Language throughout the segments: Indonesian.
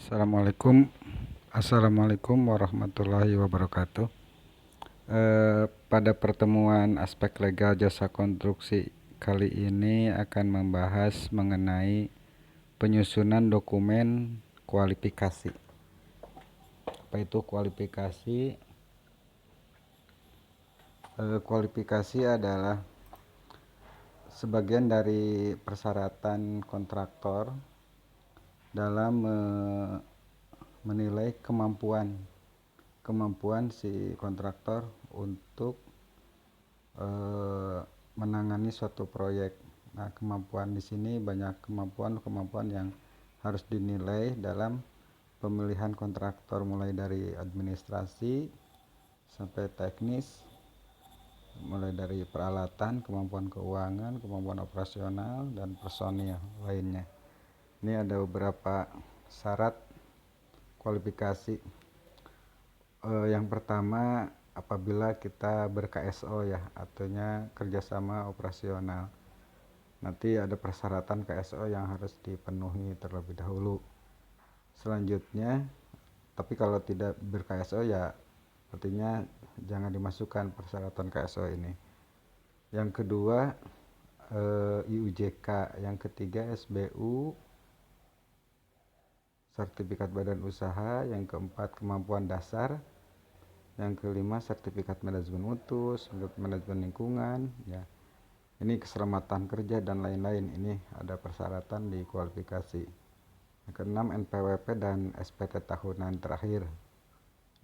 Assalamualaikum warahmatullahi wabarakatuh. Pada pertemuan aspek legal jasa konstruksi kali ini akan membahas mengenai penyusunan dokumen kualifikasi. Apa itu kualifikasi? Kualifikasi adalah sebagian dari persyaratan kontraktor dalam menilai kemampuan si kontraktor untuk menangani suatu proyek. Nah, kemampuan di sini banyak kemampuan yang harus dinilai dalam pemilihan kontraktor, mulai dari administrasi sampai teknis, mulai dari peralatan, kemampuan keuangan, kemampuan operasional, dan personil lainnya. Ini ada beberapa syarat kualifikasi. Yang pertama, apabila kita ber-KSO ya, artinya kerjasama operasional. Nanti ada persyaratan KSO yang harus dipenuhi terlebih dahulu. Selanjutnya, tapi kalau tidak ber-KSO ya artinya jangan dimasukkan persyaratan KSO ini. Yang kedua, IUJK. Yang ketiga, SBU, sertifikat badan usaha. Yang keempat, kemampuan dasar. Yang kelima, sertifikat manajemen mutu, sertifikat manajemen lingkungan ya. Ini keselamatan kerja dan lain-lain. Ini ada persyaratan di kualifikasi. Yang keenam, NPWP dan SPT tahunan terakhir.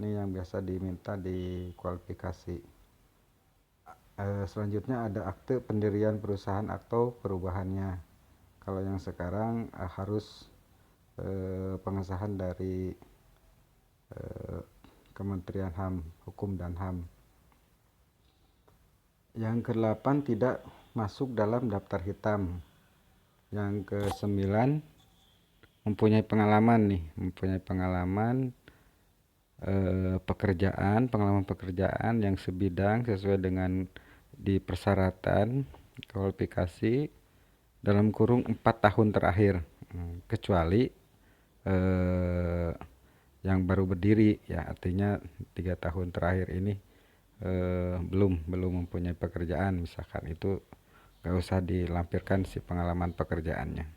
Ini yang biasa diminta di kualifikasi. Selanjutnya ada akte pendirian perusahaan atau perubahannya. Kalau yang sekarang harus pengesahan dari Kementerian HAM, Hukum dan HAM. Yang ke-8, tidak masuk dalam daftar hitam. Yang ke-9, mempunyai pengalaman pengalaman pekerjaan yang sebidang sesuai dengan di persyaratan kualifikasi dalam kurung 4 tahun terakhir, kecuali yang baru berdiri ya, artinya 3 tahun terakhir ini belum mempunyai pekerjaan, misalkan itu gak usah dilampirkan si pengalaman pekerjaannya.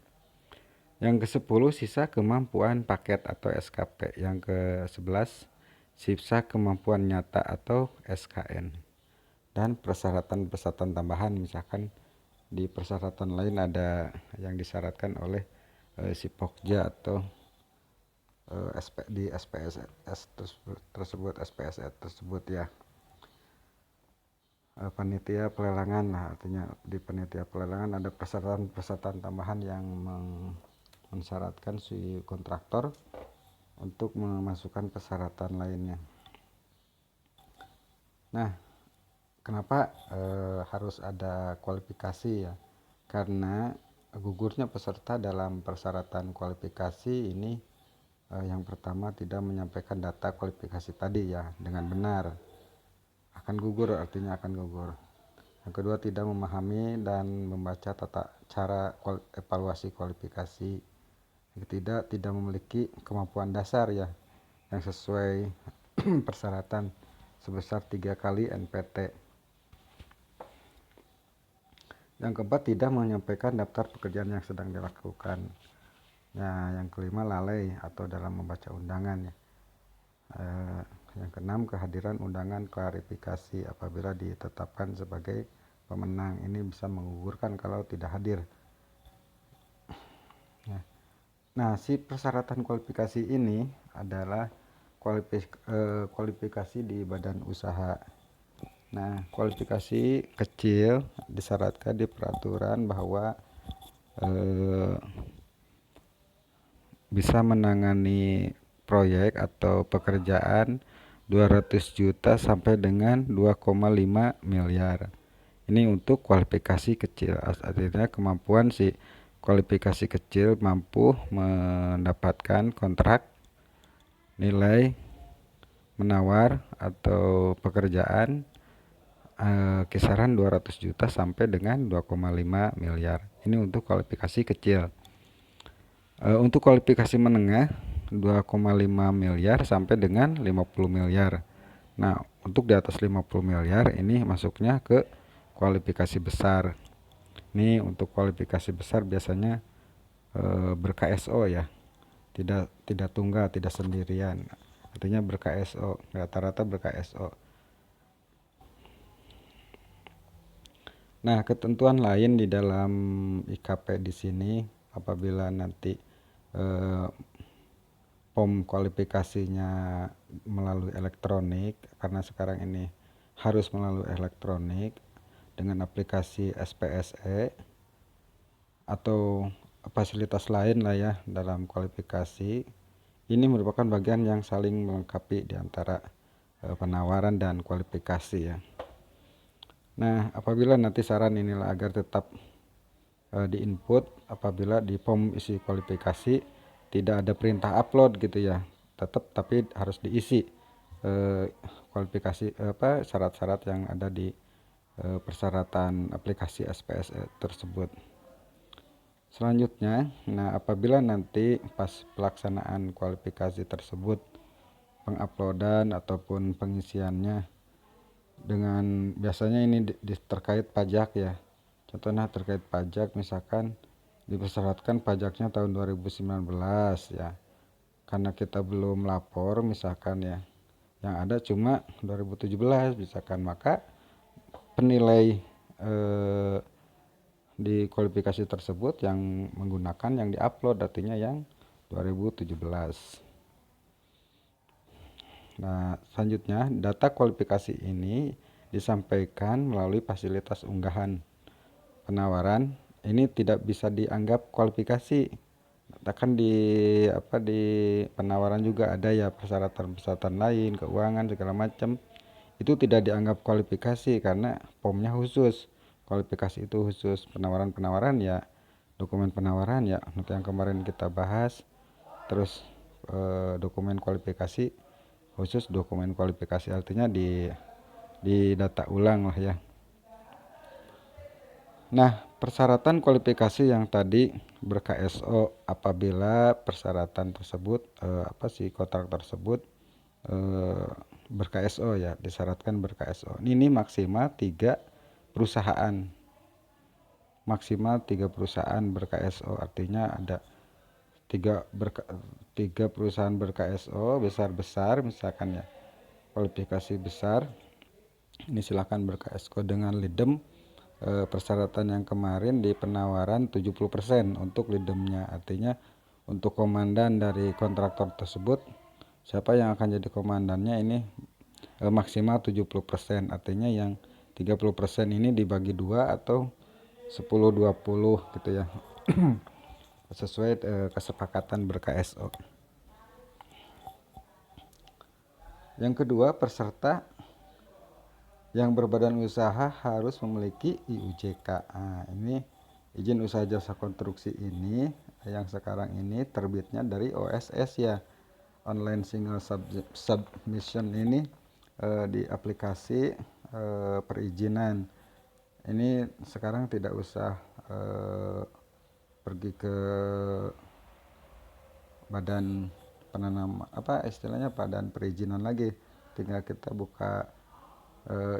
Yang ke-10, sisa kemampuan paket atau SKP. Yang ke-11, sisa kemampuan nyata atau SKN. Dan persyaratan tambahan, misalkan di persyaratan lain ada yang disyaratkan oleh si Pokja atau di SPSS tersebut ya. Panitia pelelangan, nah, artinya di panitia pelelangan ada persyaratan tambahan yang mensyaratkan si kontraktor untuk memasukkan persyaratan lainnya. Nah, kenapa harus ada kualifikasi ya? Karena gugurnya peserta dalam persyaratan kualifikasi ini yang pertama, tidak menyampaikan data kualifikasi tadi ya dengan benar, akan gugur, artinya akan gugur. Yang kedua, tidak memahami dan membaca tata cara evaluasi kualifikasi. Yang ketiga, tidak memiliki kemampuan dasar ya yang sesuai persyaratan sebesar 3 kali NPT. Yang keempat, tidak menyampaikan daftar pekerjaan yang sedang dilakukan. Nah, yang kelima, lalai atau dalam membaca undangan ya. Yang keenam, kehadiran undangan klarifikasi apabila ditetapkan sebagai pemenang. Ini bisa menggugurkan kalau tidak hadir. Nah, si persyaratan kualifikasi ini adalah kualifikasi di badan usaha. Nah, kualifikasi kecil disyaratkan di peraturan bahwa bisa menangani proyek atau pekerjaan 200 juta sampai dengan 2,5 miliar. Ini untuk kualifikasi kecil, artinya kemampuan si kualifikasi kecil mampu mendapatkan kontrak nilai menawar atau pekerjaan kisaran 200 juta sampai dengan 2,5 miliar. Ini untuk kualifikasi kecil. Untuk kualifikasi menengah 2,5 miliar sampai dengan 50 miliar. Nah, untuk di atas 50 miliar ini masuknya ke kualifikasi besar. Ini untuk kualifikasi besar biasanya ber-KSO ya. Tidak tunggal, tidak sendirian. Artinya ber-KSO, rata-rata ber-KSO. Nah, ketentuan lain di dalam IKP di sini apabila nanti POM kualifikasinya melalui elektronik, karena sekarang ini harus melalui elektronik dengan aplikasi SPSE atau fasilitas lain lah ya dalam kualifikasi. Ini merupakan bagian yang saling melengkapi di antara penawaran dan kualifikasi ya. Nah, apabila nanti saran inilah agar tetap di-input apabila di POM isi kualifikasi tidak ada perintah upload gitu ya. Tetap tapi harus diisi kualifikasi syarat-syarat yang ada di persyaratan aplikasi SPSE tersebut. Selanjutnya, nah apabila nanti pas pelaksanaan kualifikasi tersebut penguploadan ataupun pengisiannya dengan biasanya ini terkait pajak ya. Contohnya terkait pajak misalkan dipersyaratkan pajaknya tahun 2019 ya. Karena kita belum lapor misalkan ya. Yang ada cuma 2017 misalkan, maka penilai di kualifikasi tersebut yang menggunakan yang diupload artinya yang 2017. Nah, selanjutnya data kualifikasi ini disampaikan melalui fasilitas unggahan penawaran. Ini tidak bisa dianggap kualifikasi. Kan di penawaran juga ada ya persyaratan-persyaratan lain, keuangan segala macam. Itu tidak dianggap kualifikasi karena POM-nya khusus. Kualifikasi itu khusus. Penawaran-penawaran ya dokumen penawaran ya yang kemarin kita bahas. Terus dokumen kualifikasi khusus dokumen kualifikasi artinya di data ulang lah ya. Nah, persyaratan kualifikasi yang tadi ber-KSO apabila persyaratan tersebut kontrak tersebut ber-KSO ya, disyaratkan ber-KSO. Ini maksimal 3 perusahaan. Maksimal 3 perusahaan ber-KSO artinya ada 3 perusahaan ber-KSO besar-besar misalkan ya. Kualifikasi besar ini silakan ber-KSO dengan lidem persyaratan yang kemarin di penawaran 70% untuk lidemnya. Artinya untuk komandan dari kontraktor tersebut siapa yang akan jadi komandannya ini maksimal 70%. Artinya yang 30% ini dibagi 2 atau 10-20 gitu ya. Sesuai kesepakatan ber-KSO. Yang kedua, peserta yang berbadan usaha harus memiliki IUJK. Nah, ini izin usaha jasa konstruksi ini yang sekarang ini terbitnya dari OSS ya, online single submission ini di aplikasi perizinan. Ini sekarang tidak usah pergi ke badan istilahnya badan perizinan lagi, tinggal kita buka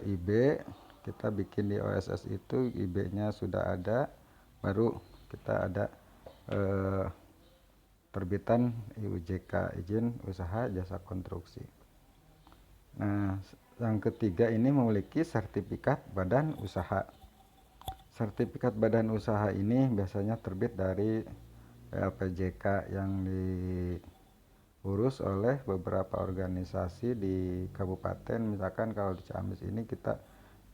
IB, kita bikin di OSS itu IB-nya sudah ada, baru kita ada terbitan IUJK, izin usaha jasa konstruksi. Nah, yang ketiga ini memiliki sertifikat badan usaha. Sertifikat badan usaha ini biasanya terbit dari LPJK yang diurus oleh beberapa organisasi di kabupaten. Misalkan kalau di Ciamis ini kita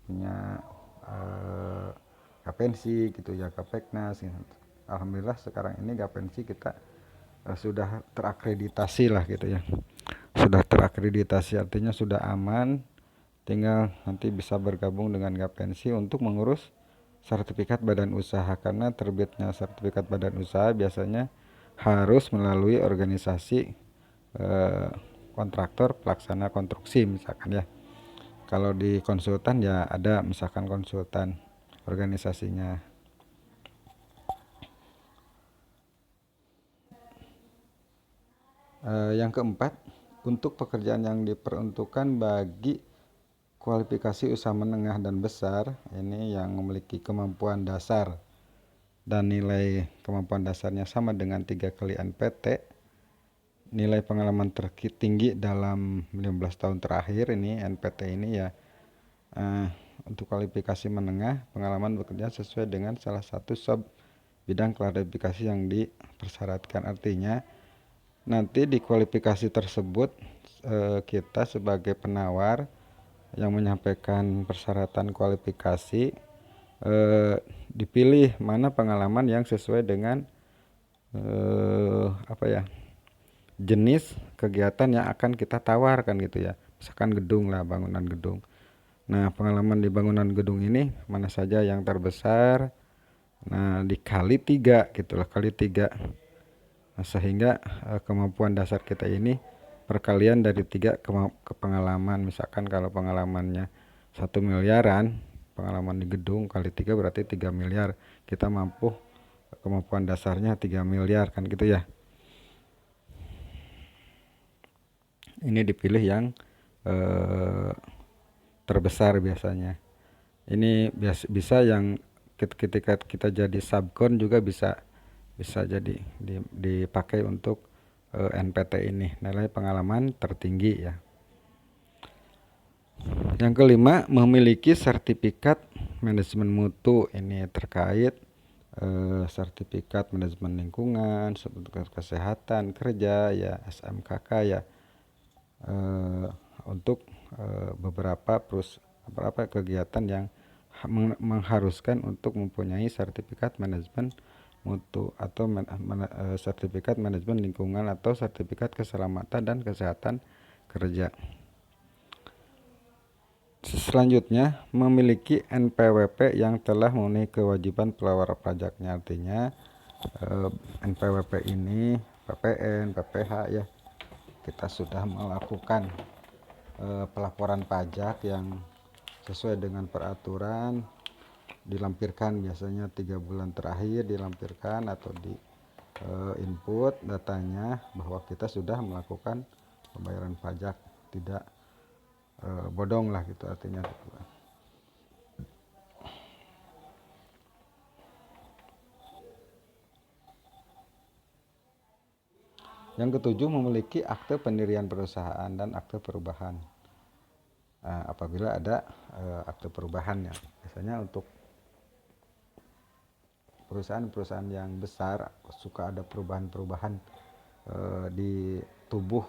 punya Gapensi gitu ya, Gapeknas. Alhamdulillah sekarang ini Gapensi kita sudah terakreditasi lah gitu ya. Sudah terakreditasi artinya sudah aman, tinggal nanti bisa bergabung dengan Gapensi untuk mengurus sertifikat badan usaha, karena terbitnya sertifikat badan usaha biasanya harus melalui organisasi kontraktor pelaksana konstruksi misalkan ya. Kalau di konsultan ya ada misalkan konsultan organisasinya. Yang keempat, untuk pekerjaan yang diperuntukkan bagi kualifikasi usaha menengah dan besar, ini yang memiliki kemampuan dasar dan nilai kemampuan dasarnya sama dengan 3 kali NPT, nilai pengalaman tertinggi dalam 15 tahun terakhir, ini NPT ini ya. Untuk kualifikasi menengah, pengalaman bekerja sesuai dengan salah satu sub bidang kualifikasi yang dipersyaratkan. Artinya nanti di kualifikasi tersebut kita sebagai penawar yang menyampaikan persyaratan kualifikasi dipilih mana pengalaman yang sesuai dengan jenis kegiatan yang akan kita tawarkan gitu ya. Misalkan gedung lah, bangunan gedung. Nah, pengalaman di bangunan gedung ini mana saja yang terbesar. Nah, dikali 3 gitulah, kali 3. Nah, sehingga kemampuan dasar kita ini perkalian dari 3 ke pengalaman. Misalkan kalau pengalamannya 1 miliaran, pengalaman di gedung kali 3 berarti 3 miliar. Kita mampu kemampuan dasarnya 3 miliar kan gitu ya. Ini dipilih yang terbesar biasanya. Ini bisa yang ketika kita jadi subkon juga bisa jadi dipakai untuk NPT ini, nilai pengalaman tertinggi ya. Yang kelima, memiliki sertifikat manajemen mutu. Ini terkait sertifikat manajemen lingkungan, sertifikat kesehatan kerja ya, SMKK ya, untuk beberapa kegiatan yang mengharuskan untuk mempunyai sertifikat manajemen mutu atau sertifikat manajemen lingkungan atau sertifikat keselamatan dan kesehatan kerja. Selanjutnya, memiliki NPWP yang telah memenuhi kewajiban pelapor pajaknya. Artinya NPWP ini PPN, PPH ya, kita sudah melakukan pelaporan pajak yang sesuai dengan peraturan, dilampirkan biasanya 3 bulan terakhir dilampirkan atau di input datanya bahwa kita sudah melakukan pembayaran pajak, tidak bodong lah gitu artinya. Yang ketujuh, memiliki akte pendirian perusahaan dan akte perubahan. Apabila ada akte perubahannya, biasanya untuk perusahaan-perusahaan yang besar suka ada perubahan-perubahan di tubuh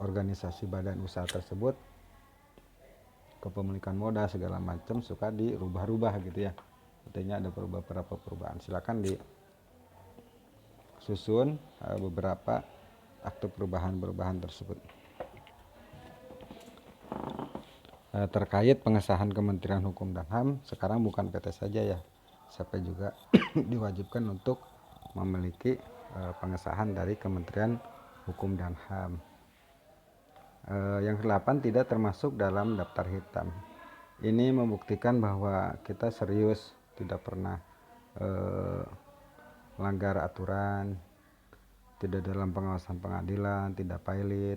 organisasi badan usaha tersebut, kepemilikan modal segala macam suka dirubah-rubah gitu ya. Artinya ada beberapa perubahan. Silakan disusun beberapa akte perubahan tersebut. Terkait pengesahan Kementerian Hukum dan HAM, sekarang bukan PT saja ya, siapa juga diwajibkan untuk memiliki pengesahan dari Kementerian Hukum dan HAM. Yang ke-8, tidak termasuk dalam daftar hitam. Ini membuktikan bahwa kita serius, tidak pernah melanggar aturan, tidak dalam pengawasan pengadilan, tidak pilot.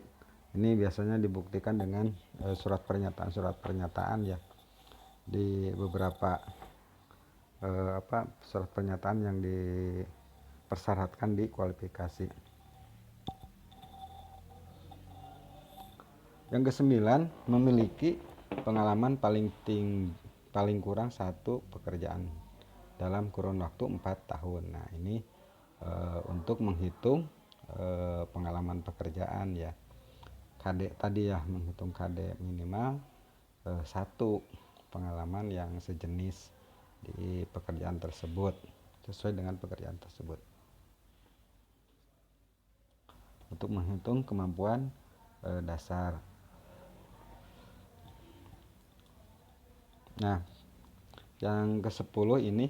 Ini biasanya dibuktikan dengan surat pernyataan ya, di beberapa surat pernyataan yang dipersyaratkan di kualifikasi. Yang ke-9, memiliki pengalaman paling kurang 1 pekerjaan dalam kurun waktu 4 tahun. Nah, ini untuk menghitung pengalaman pekerjaan ya. KD tadi ya, menghitung KD minimal 1 pengalaman yang sejenis di pekerjaan tersebut, sesuai dengan pekerjaan tersebut, untuk menghitung kemampuan dasar. Nah, yang ke-10 ini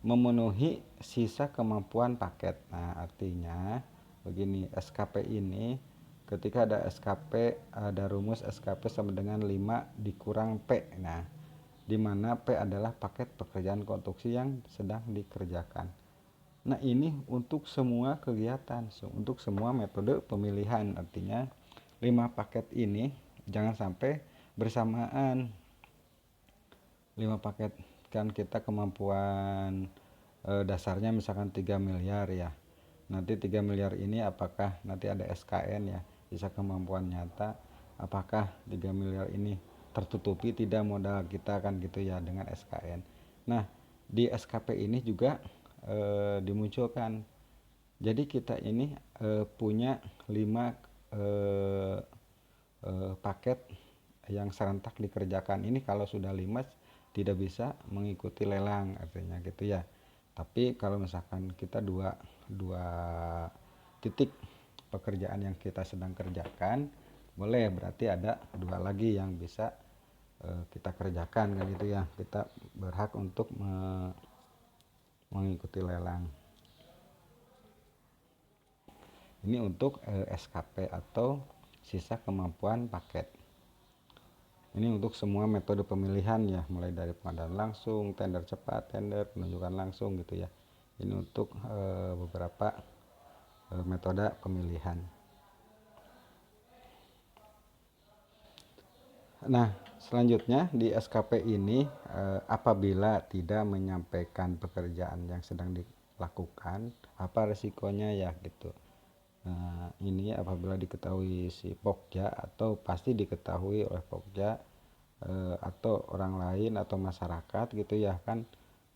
memenuhi sisa kemampuan paket. Nah, artinya begini, SKP ini ketika ada SKP, ada rumus SKP sama dengan 5 dikurang P. Nah, di mana P adalah paket pekerjaan konstruksi yang sedang dikerjakan. Nah, ini untuk semua kegiatan, untuk semua metode pemilihan. Artinya 5 paket ini jangan sampai bersamaan. 5 paket kan kita kemampuan dasarnya misalkan 3 miliar ya. Nanti 3 miliar ini apakah nanti ada SKN ya, sisa kemampuan nyata, apakah 3 miliar ini tertutupi tidak modal kita kan gitu ya dengan SKN. Nah, di SKP ini juga dimunculkan. Jadi kita ini punya 5 eh, paket yang serentak dikerjakan. Ini kalau sudah 5 tidak bisa mengikuti lelang artinya gitu ya. Tapi kalau misalkan kita dua titik pekerjaan yang kita sedang kerjakan, boleh, berarti ada 2 lagi yang bisa kita kerjakan kan gitu ya. Kita berhak untuk mengikuti lelang. Ini untuk SKP atau sisa kemampuan paket. Ini untuk semua metode pemilihan ya, mulai dari pengadaan langsung, tender cepat, tender, penunjukan langsung gitu ya. Ini untuk beberapa metode pemilihan. Nah, selanjutnya di SKP ini apabila tidak menyampaikan pekerjaan yang sedang dilakukan, apa resikonya ya gitu. Nah, ini apabila diketahui si Pokja atau pasti diketahui oleh Pokja atau orang lain atau masyarakat gitu ya kan,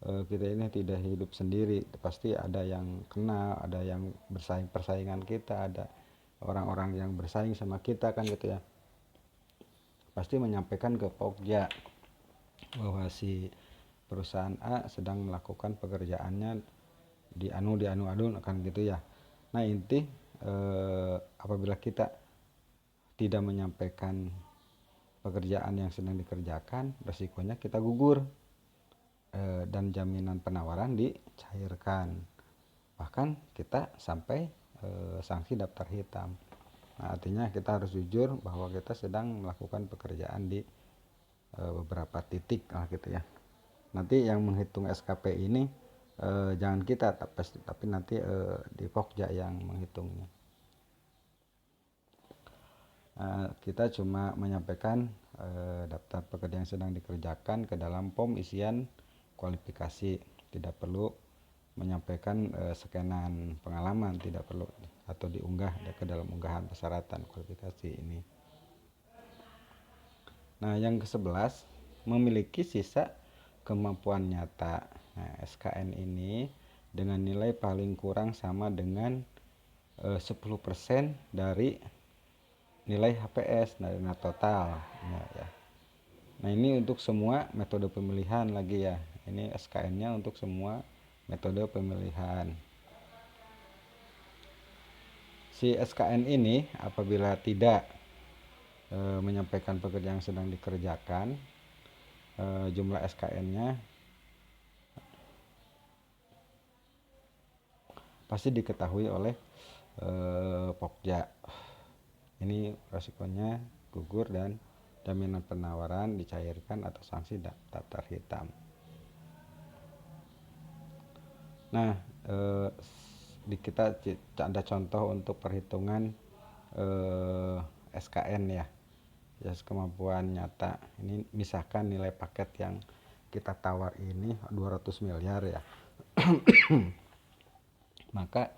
kita ini tidak hidup sendiri, pasti ada yang kena, ada yang persaingan kita, ada orang-orang yang bersaing sama kita kan gitu ya, pasti menyampaikan ke Pokja bahwa si perusahaan A sedang melakukan pekerjaannya di anu akan gitu ya. Nah, inti apabila kita tidak menyampaikan pekerjaan yang sedang dikerjakan, resikonya kita gugur dan jaminan penawaran dicairkan. Bahkan kita sampai sanksi daftar hitam. Nah, artinya kita harus jujur bahwa kita sedang melakukan pekerjaan di beberapa titik lah gitu ya. Nanti yang menghitung SKP ini jangan kita, tapi nanti di Pokja yang menghitungnya. Kita cuma menyampaikan daftar pekerjaan yang sedang dikerjakan ke dalam form isian kualifikasi, tidak perlu menyampaikan scanan pengalaman, tidak perlu, atau diunggah ke dalam unggahan persyaratan kualifikasi ini. Nah, yang ke-11, memiliki sisa kemampuan nyata. Nah, SKN ini dengan nilai paling kurang sama dengan 10% dari nilai HPS dari total ya. Nah, ini untuk semua metode pemilihan lagi ya. Ini SKN-nya untuk semua metode pemilihan. Si SKN ini apabila tidak menyampaikan pekerjaan yang sedang dikerjakan, jumlah SKN-nya pasti diketahui oleh Pokja. Ini resikonya gugur dan jaminan penawaran dicairkan atau sanksi daftar hitam. Nah, kita ada contoh untuk perhitungan SKN ya, kemampuan nyata. Ini misalkan nilai paket yang kita tawar ini 200 miliar ya. Maka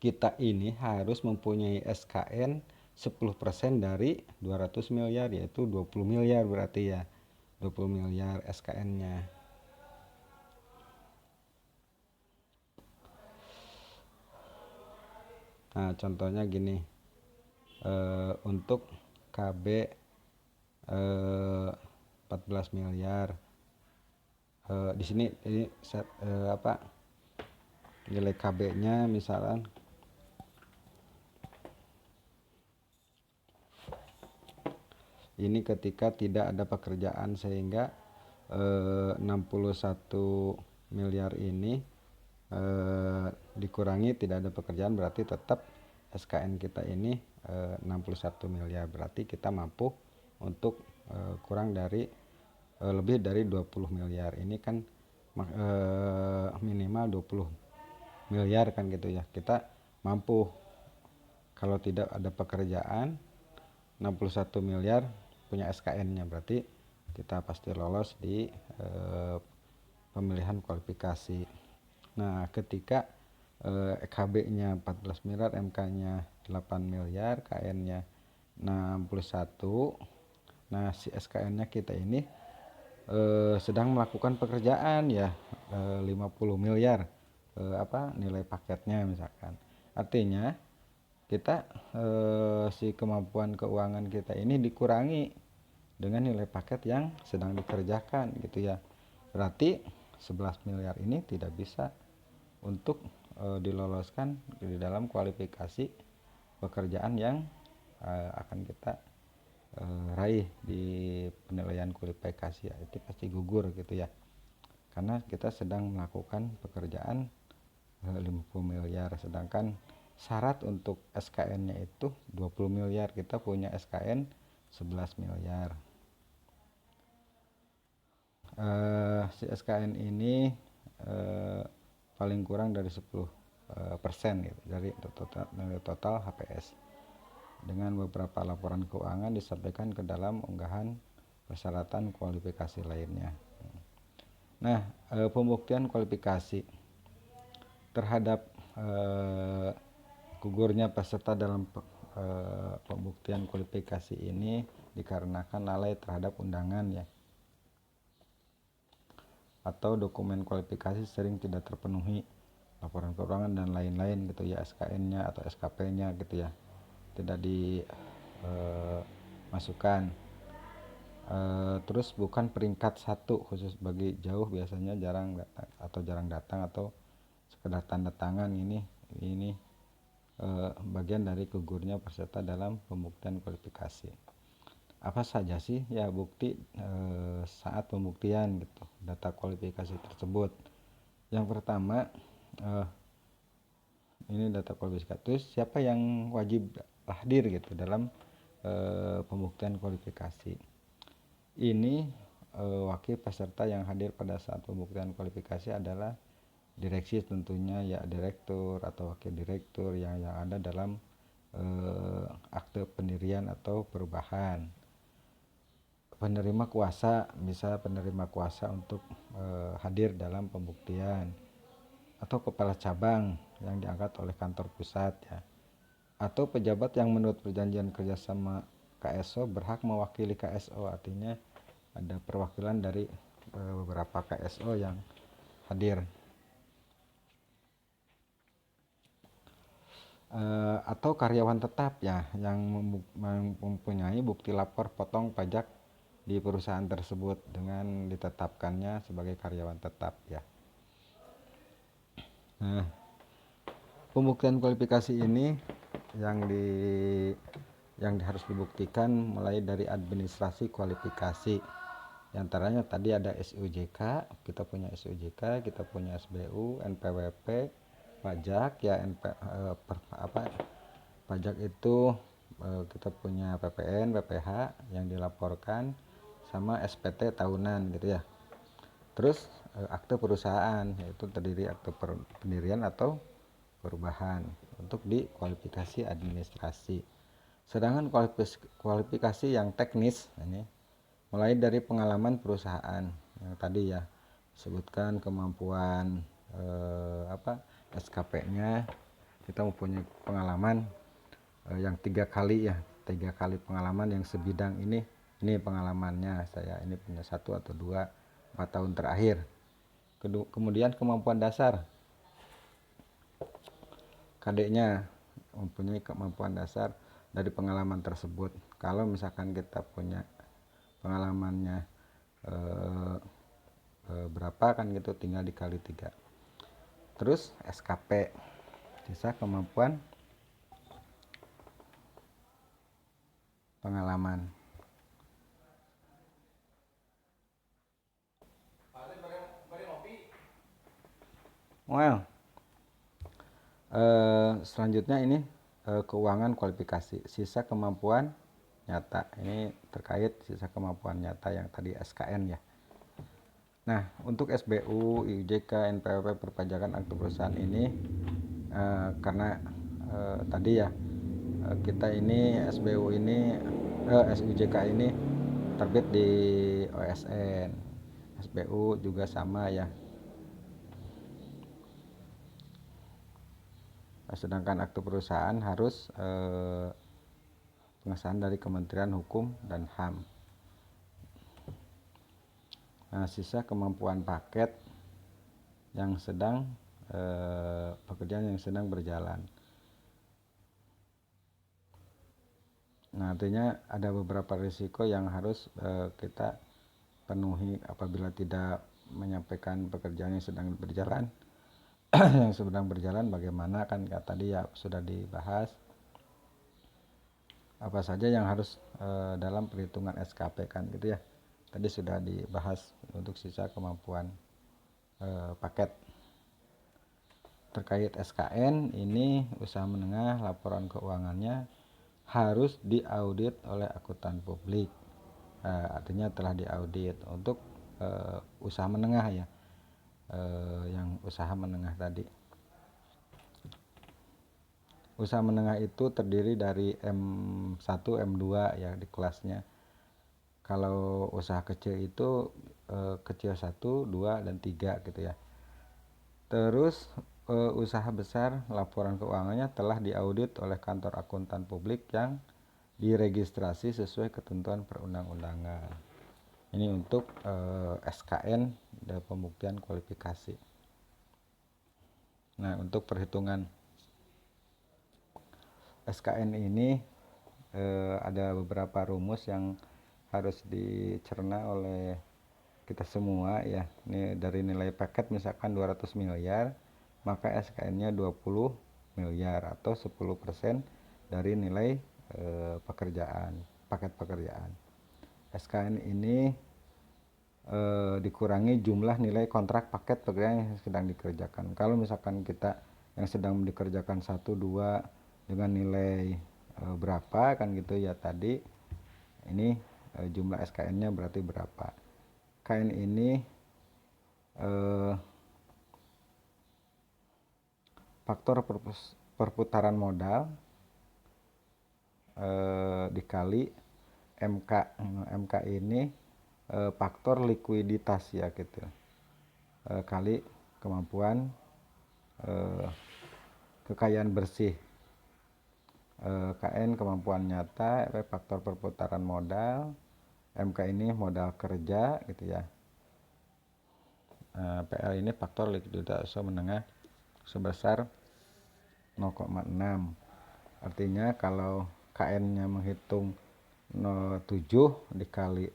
kita ini harus mempunyai SKN 10% dari 200 miliar, yaitu 20 miliar berarti ya. 20 miliar SKN-nya. Nah, contohnya gini. Untuk KB 14 miliar. Di sini ini nilai KB-nya misalkan ini ketika tidak ada pekerjaan, sehingga 61 miliar ini dikurangi tidak ada pekerjaan, berarti tetap SKN kita ini 61 miliar, berarti kita mampu untuk kurang dari lebih dari 20 miliar. Ini kan minimal miliar kan gitu ya, kita mampu. Kalau tidak ada pekerjaan 61 miliar punya SKN-nya, berarti kita pasti lolos di pemilihan kualifikasi. Nah, ketika EKB-nya 14 miliar, MK-nya 8 miliar, KN-nya 61. Nah, si SKN-nya kita ini sedang melakukan pekerjaan ya, 50 miliar nilai paketnya misalkan. Artinya kita si kemampuan keuangan kita ini dikurangi dengan nilai paket yang sedang dikerjakan gitu ya. Berarti 11 miliar ini tidak bisa untuk diloloskan di dalam kualifikasi pekerjaan yang akan kita raih di penilaian kualifikasi ya. Itu pasti gugur gitu ya, karena kita sedang melakukan pekerjaan 50 miliar, sedangkan syarat untuk SKN-nya itu 20 miliar, kita punya SKN 11 miliar. Si SKN ini paling kurang dari 10% gitu, dari total HPS, dengan beberapa laporan keuangan disampaikan ke dalam unggahan persyaratan kualifikasi lainnya. Nah, pembuktian kualifikasi terhadap gugurnya peserta dalam pembuktian kualifikasi ini dikarenakan lalai terhadap undangan ya, atau dokumen kualifikasi sering tidak terpenuhi, laporan keuangan dan lain-lain gitu ya, SKN-nya atau SKP-nya gitu ya, tidak dimasukkan. Terus bukan peringkat 1 khusus bagi jauh, biasanya jarang datang atau sekedar tanda tangan. Ini bagian dari gugurnya peserta dalam pembuktian kualifikasi. Apa saja sih ya bukti saat pembuktian gitu data kualifikasi tersebut? Yang pertama, ini data kualifikasi, terus siapa yang wajib hadir gitu dalam pembuktian kualifikasi ini. Wakil peserta yang hadir pada saat pembuktian kualifikasi adalah direksi tentunya ya, direktur atau wakil direktur yang ada dalam akte pendirian atau perubahan. Penerima kuasa, bisa penerima kuasa untuk hadir dalam pembuktian, atau kepala cabang yang diangkat oleh kantor pusat ya, atau pejabat yang menurut perjanjian kerjasama KSO berhak mewakili KSO. Artinya ada perwakilan dari beberapa KSO yang hadir. Atau karyawan tetap ya yang mempunyai bukti lapor potong pajak di perusahaan tersebut dengan ditetapkannya sebagai karyawan tetap ya. Nah, pembuktian kualifikasi ini yang harus dibuktikan mulai dari administrasi kualifikasi. Di antaranya tadi ada SUJK, kita punya SUJK, kita punya SBU, NPWP, pajak ya, pajak itu kita punya PPN, PPH yang dilaporkan, sama SPT tahunan gitu ya. Terus akte perusahaan, yaitu terdiri akte pendirian atau perubahan untuk di kualifikasi administrasi. Sedangkan kualifikasi yang teknis ini mulai dari pengalaman perusahaan yang tadi ya disebutkan, kemampuan SKP-nya, kita mempunyai pengalaman yang 3 kali pengalaman yang sebidang ini pengalamannya saya ini punya 1 atau 2 4 tahun terakhir. Kemudian kemampuan dasar, KD-nya mempunyai kemampuan dasar dari pengalaman tersebut. Kalau misalkan kita punya pengalamannya berapa kan gitu, tinggal dikali 3. Terus SKP, sisa kemampuan pengalaman. Well, selanjutnya ini keuangan kualifikasi, sisa kemampuan nyata. Ini terkait sisa kemampuan nyata yang tadi SKN ya. Nah, untuk SBU, IJK, NPWP, perpajakan akte perusahaan ini karena tadi ya kita ini SBU ini SUJK ini terbit di OSN, SBU juga sama ya. Sedangkan akte perusahaan harus pengesahan dari Kementerian Hukum dan HAM. Nah, sisa kemampuan paket yang sedang pekerjaan yang sedang berjalan. Nah, artinya ada beberapa risiko yang harus kita penuhi apabila tidak menyampaikan pekerjaan yang sedang berjalan. Yang sedang berjalan bagaimana kan tadi ya sudah dibahas apa saja yang harus dalam perhitungan SKP kan gitu ya. Tadi sudah dibahas untuk sisa kemampuan paket. Terkait SKN ini usaha menengah laporan keuangannya harus diaudit oleh akuntan publik. Artinya telah diaudit untuk usaha menengah ya, yang usaha menengah tadi. Usaha menengah itu terdiri dari M1, M2 ya di kelasnya. Kalau usaha kecil itu kecil 1, 2, dan 3 gitu ya. Terus usaha besar laporan keuangannya telah diaudit oleh kantor akuntan publik yang diregistrasi sesuai ketentuan perundang-undangan. Ini untuk SKN dan pembuktian kualifikasi. Nah, untuk perhitungan SKN ini ada beberapa rumus yang harus dicerna oleh kita semua ya. Ini dari nilai paket misalkan 200 miliar, maka SKN-nya 20 miliar atau 10% dari nilai paket pekerjaan. SKN ini dikurangi jumlah nilai kontrak paket pekerjaan yang sedang dikerjakan. Kalau misalkan kita yang sedang dikerjakan 1, 2 dengan nilai berapa kan gitu ya tadi, ini jumlah SKN-nya berarti berapa. KN ini faktor perputaran modal dikali MK. MK ini faktor likuiditas ya gitu, kali kemampuan kekayaan bersih. KN kemampuan nyata, faktor perputaran modal, MK ini modal kerja gitu ya. PL ini faktor likuiditas menengah sebesar 0,6. Artinya kalau KN-nya menghitung 0,7 dikali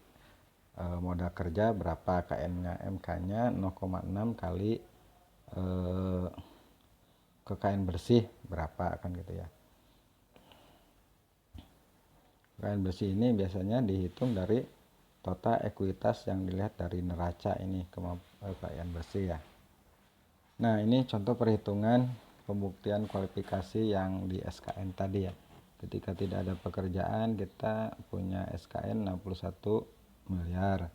modal kerja berapa KN-nya, MK-nya 0,6 kali kekayaan bersih berapa kan gitu ya. Kekayaan bersih ini biasanya dihitung dari total ekuitas yang dilihat dari neraca ini kekayaan bersih ya. Nah, ini contoh perhitungan pembuktian kualifikasi yang di SKN tadi ya. Ketika tidak ada pekerjaan kita punya SKN 61 miliar.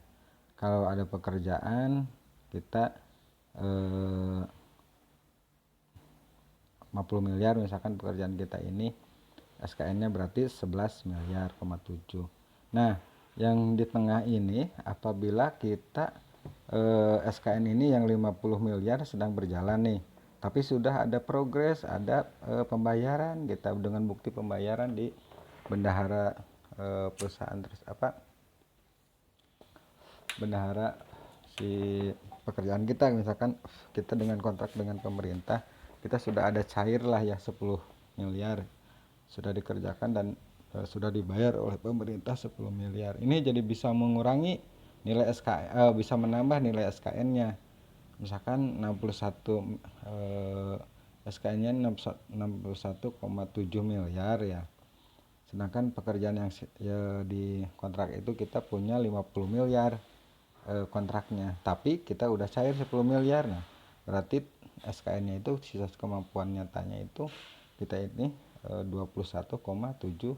Kalau ada pekerjaan kita 50 miliar misalkan pekerjaan kita ini, SKN-nya berarti 11 miliar, 7. Nah, yang di tengah ini apabila kita SKN ini yang 50 miliar sedang berjalan nih, tapi sudah ada progres, ada pembayaran kita dengan bukti pembayaran di bendahara perusahaan bendahara si pekerjaan kita, misalkan kita dengan kontrak dengan pemerintah, kita sudah ada cair lah ya 10 miliar sudah dikerjakan dan sudah dibayar oleh pemerintah 10 miliar. Ini jadi bisa mengurangi nilai SKN, bisa menambah nilai SKN-nya. Misalkan 61 SKN-nya 61,7 miliar ya. Sedangkan pekerjaan yang ya, di kontrak itu kita punya 50 miliar kontraknya, tapi kita udah cair 10 miliar. Nah, berarti SKN-nya itu sisa kemampuan nyatanya itu kita ini 21,7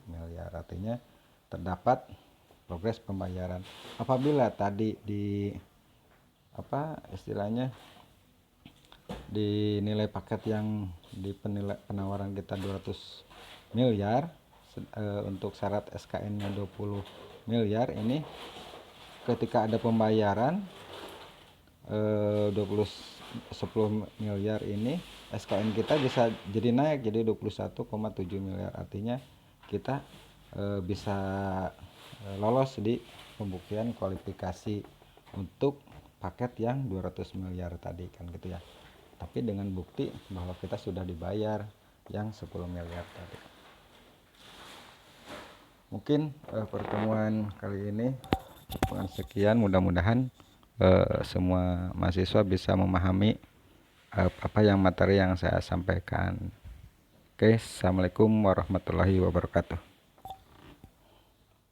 miliar. Artinya terdapat progres pembayaran. Apabila tadi di apa istilahnya, di nilai paket yang di penawaran kita 200 miliar, untuk syarat SKN-nya 20 miliar ini, ketika ada pembayaran 10 miliar ini, SKN kita bisa jadi naik jadi 21,7 miliar. Artinya kita bisa lolos di pembuktian kualifikasi untuk paket yang 200 miliar tadi kan gitu ya. Tapi dengan bukti bahwa kita sudah dibayar yang 10 miliar tadi. Mungkin pertemuan kali ini dengan sekian, mudah-mudahan semua mahasiswa bisa memahami apa yang materi yang saya sampaikan. Oke, assalamualaikum warahmatullahi wabarakatuh.